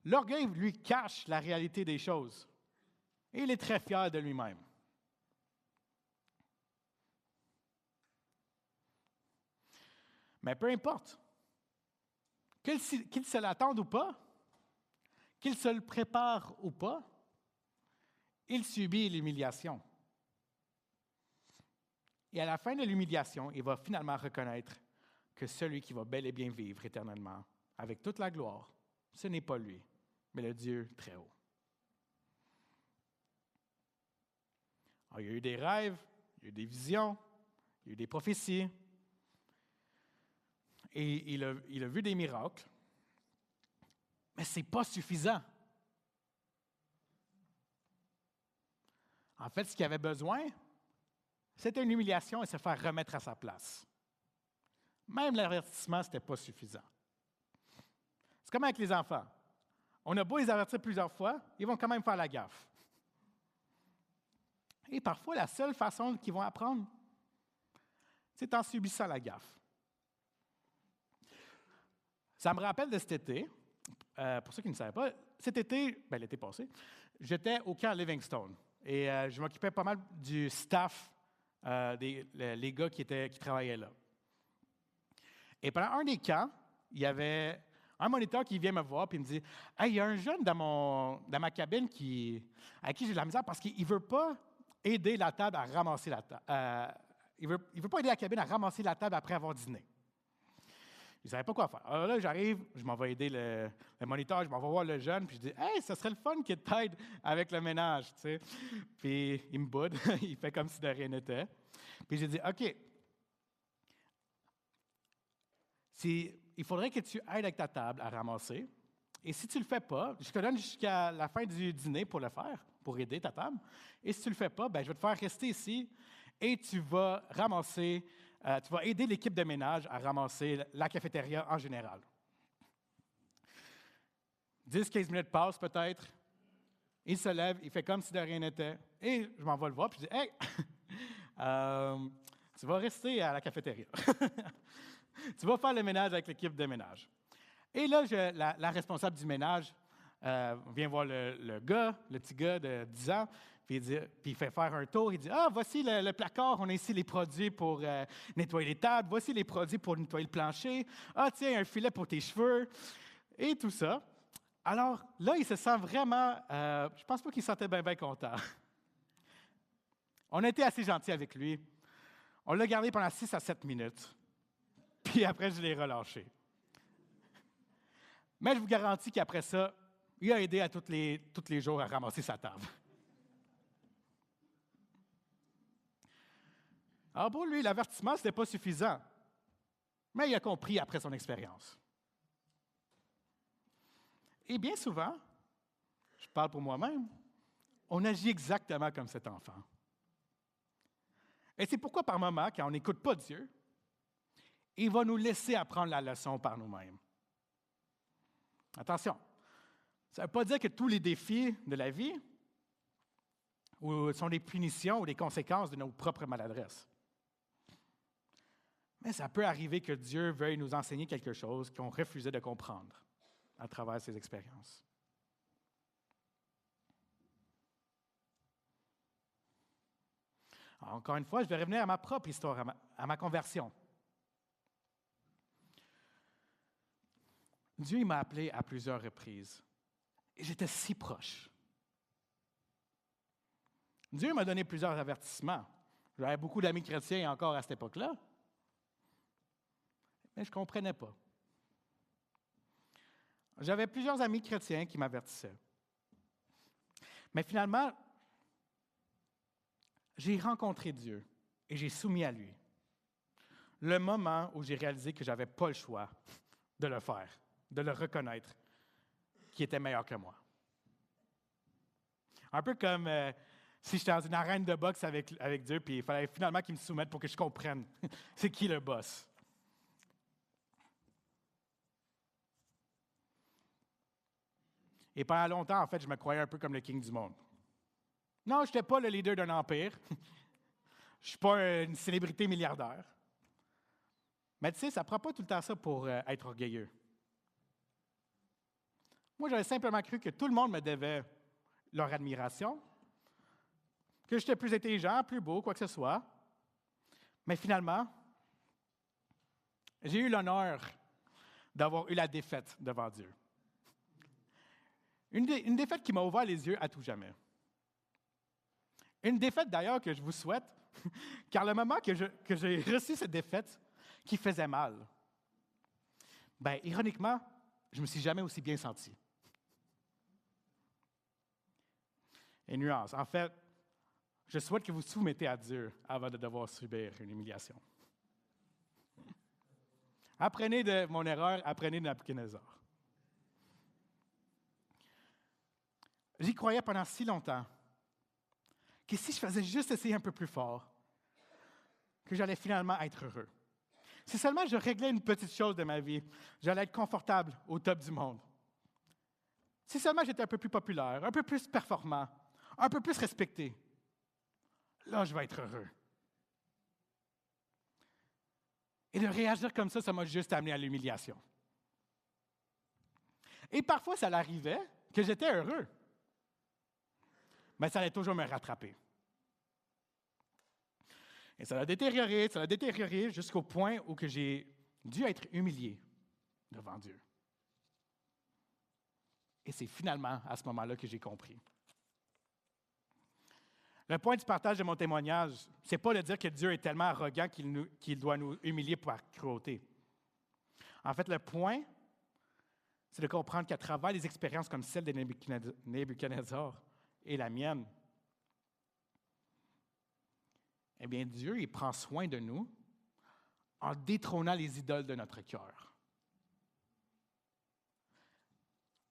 L'orgueil lui cache la réalité des choses. Et il est très fier de lui-même. Mais peu importe, qu'il se l'attende ou pas, qu'il se le prépare ou pas, il subit l'humiliation. Et à la fin de l'humiliation, il va finalement reconnaître que celui qui va bel et bien vivre éternellement, avec toute la gloire, ce n'est pas lui, mais le Dieu très haut. Alors, il y a eu des rêves, il y a eu des visions, il y a eu des prophéties, et il a vu des miracles, mais ce n'est pas suffisant. En fait, ce qu'il avait besoin, c'était une humiliation et se faire remettre à sa place. Même l'avertissement, ce n'était pas suffisant. C'est comme avec les enfants. On a beau les avertir plusieurs fois, ils vont quand même faire la gaffe. Et parfois, la seule façon qu'ils vont apprendre, c'est en subissant la gaffe. Ça me rappelle de cet été, pour ceux qui ne savaient pas, cet été, l'été passé, j'étais au camp Livingstone et je m'occupais pas mal du staff, les gars qui travaillaient là. Et pendant un des camps, il y avait un moniteur qui vient me voir et me dit « Hey, il y a un jeune dans ma cabine à qui j'ai de la misère parce qu'il ne veut pas aider la table à ramasser la table. Il veut pas aider la cabine à ramasser la table après avoir dîné. » Je ne savais pas quoi faire. Alors là, j'arrive, je m'en vais aider le moniteur, je m'en vais voir le jeune, puis je dis « Hey, ça serait le fun qu'il t'aide avec le ménage. » tu sais. Puis il me boude, il fait comme si de rien n'était. Puis j'ai dit « OK, il faudrait que tu aides avec ta table à ramasser. Et si tu ne le fais pas, je te donne jusqu'à la fin du dîner pour le faire, pour aider ta table. Et si tu ne le fais pas, je vais te faire rester ici et tu vas ramasser tu vas aider l'équipe de ménage à ramasser la cafétéria en général. 10-15 minutes passent peut-être. Il se lève, il fait comme si de rien n'était. Et je m'en vais le voir, puis je dis « Hey, tu vas rester à la cafétéria. Tu vas faire le ménage avec l'équipe de ménage. » Et là, la responsable du ménage vient voir le petit gars de 10 ans, puis il fait faire un tour. Il dit « Ah, voici le placard, on a ici les produits pour nettoyer les tables, voici les produits pour nettoyer le plancher. Ah, tiens, un filet pour tes cheveux. » Et tout ça. Alors là, il se sent vraiment, je ne pense pas qu'il se sentait bien content. On a été assez gentils avec lui. On l'a gardé pendant 6 à 7 minutes. Puis après, je l'ai relâché. Mais je vous garantis qu'après ça, il a aidé à tous les jours à ramasser sa table. Alors pour lui, l'avertissement, ce n'était pas suffisant. Mais il a compris après son expérience. Et bien souvent, je parle pour moi-même, on agit exactement comme cet enfant. Et c'est pourquoi, par moments, quand on n'écoute pas Dieu, il va nous laisser apprendre la leçon par nous-mêmes. Attention, ça ne veut pas dire que tous les défis de la vie sont des punitions ou des conséquences de nos propres maladresses. Mais ça peut arriver que Dieu veuille nous enseigner quelque chose qu'on refusait de comprendre à travers ses expériences. Alors, encore une fois, je vais revenir à ma propre histoire, à ma conversion. Dieu m'a appelé à plusieurs reprises et j'étais si proche. Dieu m'a donné plusieurs avertissements. J'avais beaucoup d'amis chrétiens encore à cette époque-là, mais je ne comprenais pas. J'avais plusieurs amis chrétiens qui m'avertissaient. Mais finalement, j'ai rencontré Dieu et j'ai soumis à lui. Le moment où j'ai réalisé que je n'avais pas le choix de le faire, de le reconnaître, qui était meilleur que moi. Un peu comme si j'étais dans une arène de boxe avec Dieu, puis il fallait finalement qu'il me soumette pour que je comprenne c'est qui le boss. Et pendant longtemps, en fait, je me croyais un peu comme le king du monde. Non, je n'étais pas le leader d'un empire. Je ne suis pas une célébrité milliardaire. Mais tu sais, ça ne prend pas tout le temps ça pour être orgueilleux. Moi, j'avais simplement cru que tout le monde me devait leur admiration, que j'étais plus intelligent, plus beau, quoi que ce soit. Mais finalement, j'ai eu l'honneur d'avoir eu la défaite devant Dieu. Une défaite qui m'a ouvert les yeux à tout jamais. Une défaite d'ailleurs que je vous souhaite, car le moment que j'ai reçu cette défaite qui faisait mal, bien, ironiquement, je ne me suis jamais aussi bien senti. Et nuance, en fait, je souhaite que vous vous soumettez à Dieu avant de devoir subir une humiliation. Apprenez de mon erreur, apprenez de Nabuchodonosor. J'y croyais pendant si longtemps que si je faisais juste essayer un peu plus fort, que j'allais finalement être heureux. Si seulement je réglais une petite chose de ma vie, j'allais être confortable au top du monde. Si seulement j'étais un peu plus populaire, un peu plus performant, un peu plus respecté, là, je vais être heureux. Et de réagir comme ça m'a juste amené à l'humiliation. Et parfois, ça arrivait que j'étais heureux. Mais ça allait toujours me rattraper. Et ça a détérioré jusqu'au point où que j'ai dû être humilié devant Dieu. Et c'est finalement à ce moment-là que j'ai compris. Le point du partage de mon témoignage, ce n'est pas de dire que Dieu est tellement arrogant qu'il doit nous humilier par cruauté. En fait, le point, c'est de comprendre qu'à travers des expériences comme celle de Nabuchodonosor et la mienne, eh bien, Dieu, il prend soin de nous en détrônant les idoles de notre cœur.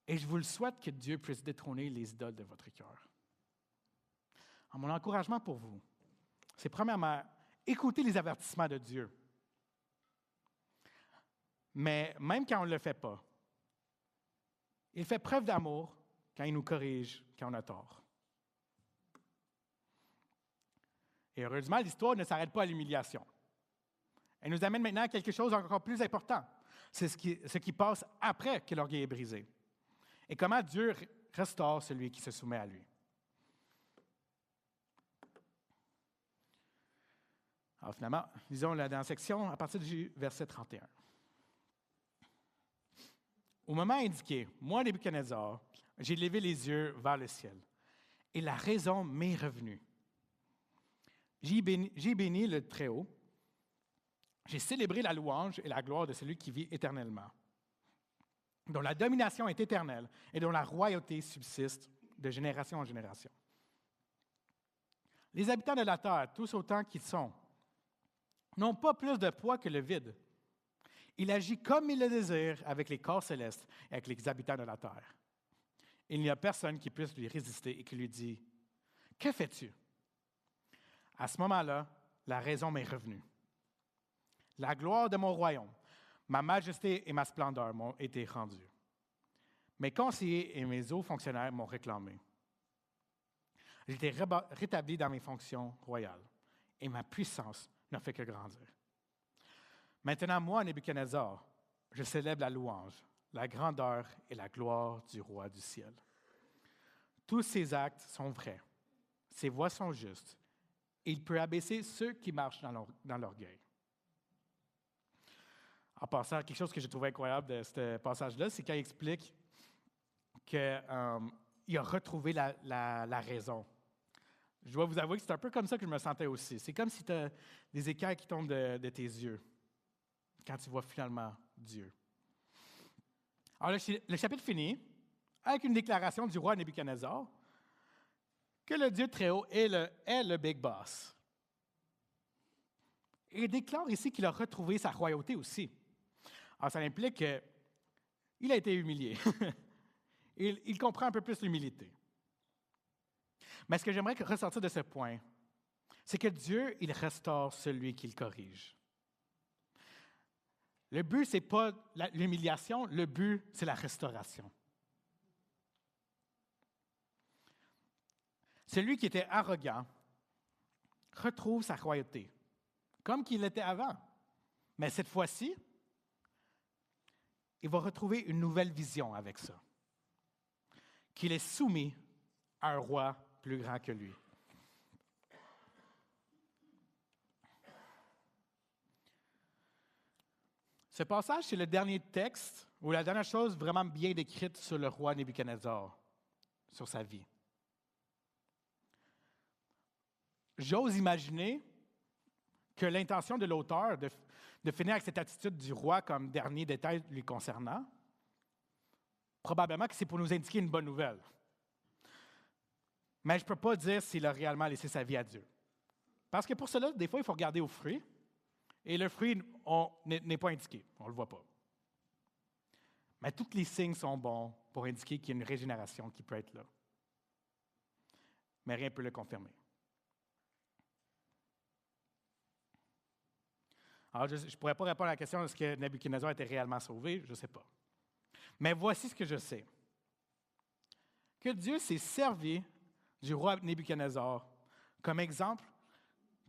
Et je vous le souhaite que Dieu puisse détrôner les idoles de votre cœur. Alors, mon encouragement pour vous, c'est premièrement, écouter les avertissements de Dieu. Mais même quand on ne le fait pas, il fait preuve d'amour quand il nous corrige, quand on a tort. Et heureusement, l'histoire ne s'arrête pas à l'humiliation. Elle nous amène maintenant à quelque chose d'encore plus important. C'est ce qui passe après que l'orgueil est brisé. Et comment Dieu restaure celui qui se soumet à lui. Alors finalement, lisons dans la section à partir du verset 31. Au moment indiqué, moi, Nebuchadnezzar, j'ai levé les yeux vers le ciel, et la raison m'est revenue. J'ai béni le Très-Haut, j'ai célébré la louange et la gloire de celui qui vit éternellement, dont la domination est éternelle et dont la royauté subsiste de génération en génération. Les habitants de la terre, tous autant qu'ils sont, n'ont pas plus de poids que le vide. Il agit comme il le désire avec les corps célestes et avec les habitants de la terre. Il n'y a personne qui puisse lui résister et qui lui dit « Que fais-tu » À ce moment-là, la raison m'est revenue. La gloire de mon royaume, ma majesté et ma splendeur m'ont été rendues. Mes conseillers et mes hauts fonctionnaires m'ont réclamé. J'ai été rétabli dans mes fonctions royales et ma puissance n'a fait que grandir. Maintenant, moi, Nebuchadnezzar, je célèbre la louange, la grandeur et la gloire du roi du ciel. Tous ses actes sont vrais, ses voies sont justes, et il peut abaisser ceux qui marchent dans l'orgueil. En passant, quelque chose que j'ai trouvé incroyable de ce passage-là, c'est quand il explique qu'il a retrouvé la raison. Je dois vous avouer que c'est un peu comme ça que je me sentais aussi. C'est comme si tu as des écailles qui tombent de tes yeux quand tu vois finalement Dieu. Alors, le chapitre finit avec une déclaration du roi Nebuchadnezzar que le Dieu Très-Haut est le Big Boss. Et il déclare ici qu'il a retrouvé sa royauté aussi. Alors, ça implique qu'il a été humilié. Il comprend un peu plus l'humilité. Mais ce que j'aimerais ressortir de ce point, c'est que Dieu, il restaure celui qu'il corrige. Le but, ce n'est pas l'humiliation, le but, c'est la restauration. Celui qui était arrogant retrouve sa royauté, comme qu'il l'était avant. Mais cette fois-ci, il va retrouver une nouvelle vision avec ça. Qu'il est soumis à un roi plus grand que lui. Ce passage, c'est le dernier texte ou la dernière chose vraiment bien décrite sur le roi Nebuchadnezzar, sur sa vie. J'ose imaginer que l'intention de l'auteur de finir avec cette attitude du roi comme dernier détail lui concernant, probablement que c'est pour nous indiquer une bonne nouvelle. Mais je ne peux pas dire s'il a réellement laissé sa vie à Dieu. Parce que pour cela, des fois, il faut regarder au fruit. Et le fruit n'est pas indiqué. On ne le voit pas. Mais tous les signes sont bons pour indiquer qu'il y a une régénération qui peut être là. Mais rien ne peut le confirmer. Alors, je ne pourrais pas répondre à la question est-ce que Nebuchadnezzar était réellement sauvé? Je ne sais pas. Mais voici ce que je sais. Que Dieu s'est servi du roi Nebuchadnezzar comme exemple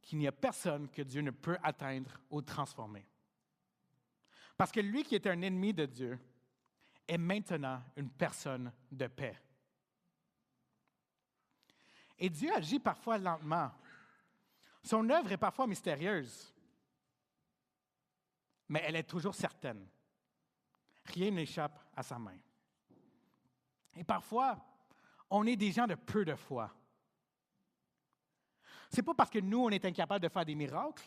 qu'il n'y a personne que Dieu ne peut atteindre ou transformer. Parce que lui qui est un ennemi de Dieu est maintenant une personne de paix. Et Dieu agit parfois lentement. Son œuvre est parfois mystérieuse, mais elle est toujours certaine. Rien n'échappe à sa main. Et parfois, on est des gens de peu de foi. Ce n'est pas parce que nous, on est incapable de faire des miracles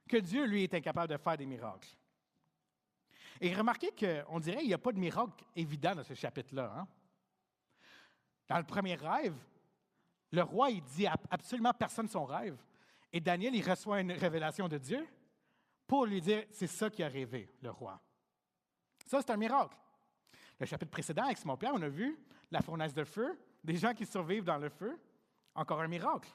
que Dieu, lui, est incapable de faire des miracles. Et remarquez qu'on dirait qu'il n'y a pas de miracle évident dans ce chapitre-là. Hein? Dans le premier rêve, le roi, il dit à absolument personne son rêve. Et Daniel, il reçoit une révélation de Dieu pour lui dire, c'est ça qu'il a rêvé, le roi. Ça, c'est un miracle. Le chapitre précédent, avec Simon-Pierre, on a vu la fournaise de feu, des gens qui survivent dans le feu. Encore un miracle.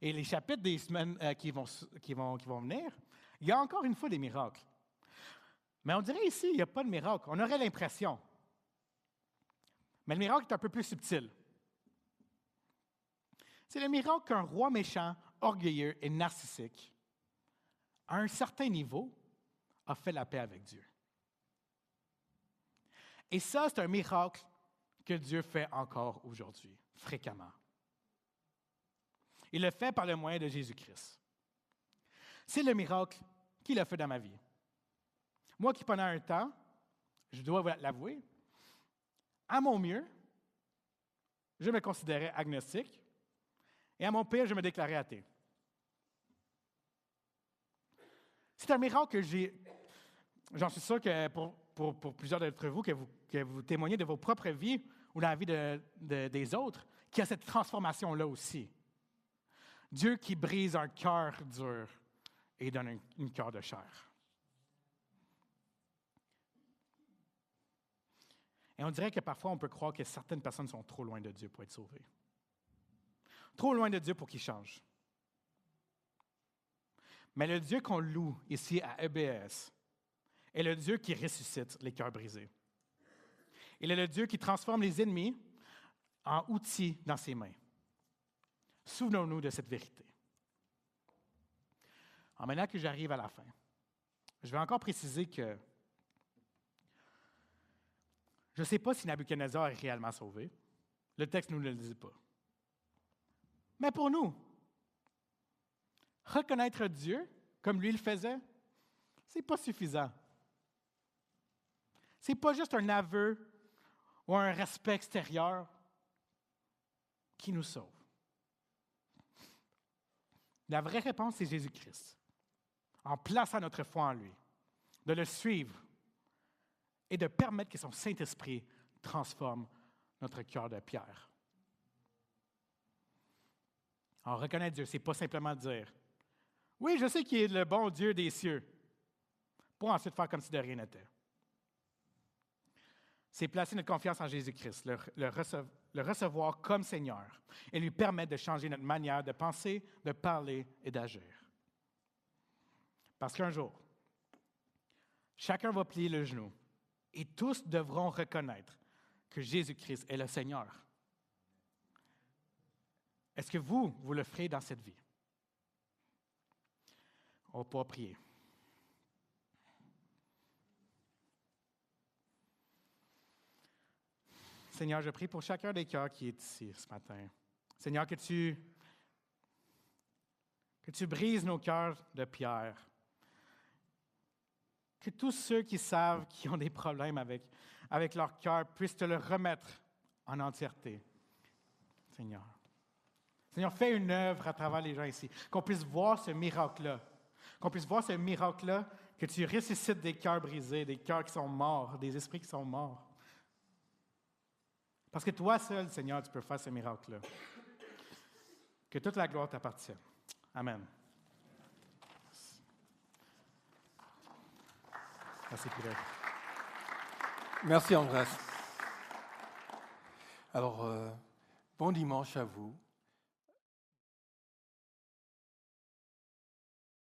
Et les chapitres des semaines qui vont venir, il y a encore une fois des miracles. Mais on dirait ici, il n'y a pas de miracle. On aurait l'impression. Mais le miracle est un peu plus subtil. C'est le miracle qu'un roi méchant, orgueilleux et narcissique, à un certain niveau, a fait la paix avec Dieu. Et ça, c'est un miracle que Dieu fait encore aujourd'hui, fréquemment. Il le fait par le moyen de Jésus-Christ. C'est le miracle qu'il a fait dans ma vie. Moi qui, pendant un temps, je dois l'avouer, à mon mieux, je me considérais agnostique et à mon pire, je me déclarais athée. C'est un miracle que j'en suis sûr que pour plusieurs d'entre vous, que vous témoignez de vos propres vies ou dans la vie des autres, qu'il y a cette transformation-là aussi. Dieu qui brise un cœur dur et donne un cœur de chair. Et on dirait que parfois, on peut croire que certaines personnes sont trop loin de Dieu pour être sauvées. Trop loin de Dieu pour qu'il change. Mais le Dieu qu'on loue ici à EBS est le Dieu qui ressuscite les cœurs brisés. Il est le Dieu qui transforme les ennemis en outils dans ses mains. Souvenons-nous de cette vérité. Alors maintenant que j'arrive à la fin, je vais encore préciser que je ne sais pas si Nabuchodonosor est réellement sauvé. Le texte ne nous le dit pas. Mais pour nous, reconnaître Dieu comme lui le faisait, ce n'est pas suffisant. Ce n'est pas juste un aveu ou un respect extérieur qui nous sauve. La vraie réponse, c'est Jésus-Christ. En plaçant notre foi en lui, de le suivre et de permettre que son Saint-Esprit transforme notre cœur de pierre. Alors, reconnaître Dieu, ce n'est pas simplement dire « Oui, je sais qu'il est le bon Dieu des cieux », pour ensuite faire comme si de rien n'était. C'est placer notre confiance en Jésus-Christ, le recevoir comme Seigneur et lui permettre de changer notre manière de penser, de parler et d'agir. Parce qu'un jour, chacun va plier le genou et tous devront reconnaître que Jésus-Christ est le Seigneur. Est-ce que vous le ferez dans cette vie? On va pouvoir prier. Seigneur, je prie pour chacun des cœurs qui est ici ce matin. Seigneur, que tu brises nos cœurs de pierre. Que tous ceux qui savent qu'ils ont des problèmes avec leur cœur puissent te le remettre en entièreté. Seigneur. Seigneur, fais une œuvre à travers les gens ici. Qu'on puisse voir ce miracle-là. Qu'on puisse voir ce miracle-là, que tu ressuscites des cœurs brisés, des cœurs qui sont morts, des esprits qui sont morts. Parce que toi seul, Seigneur, tu peux faire ce miracle-là. Que toute la gloire t'appartienne. Amen. Merci, Peter. Merci, Andrés. Alors, bon dimanche à vous.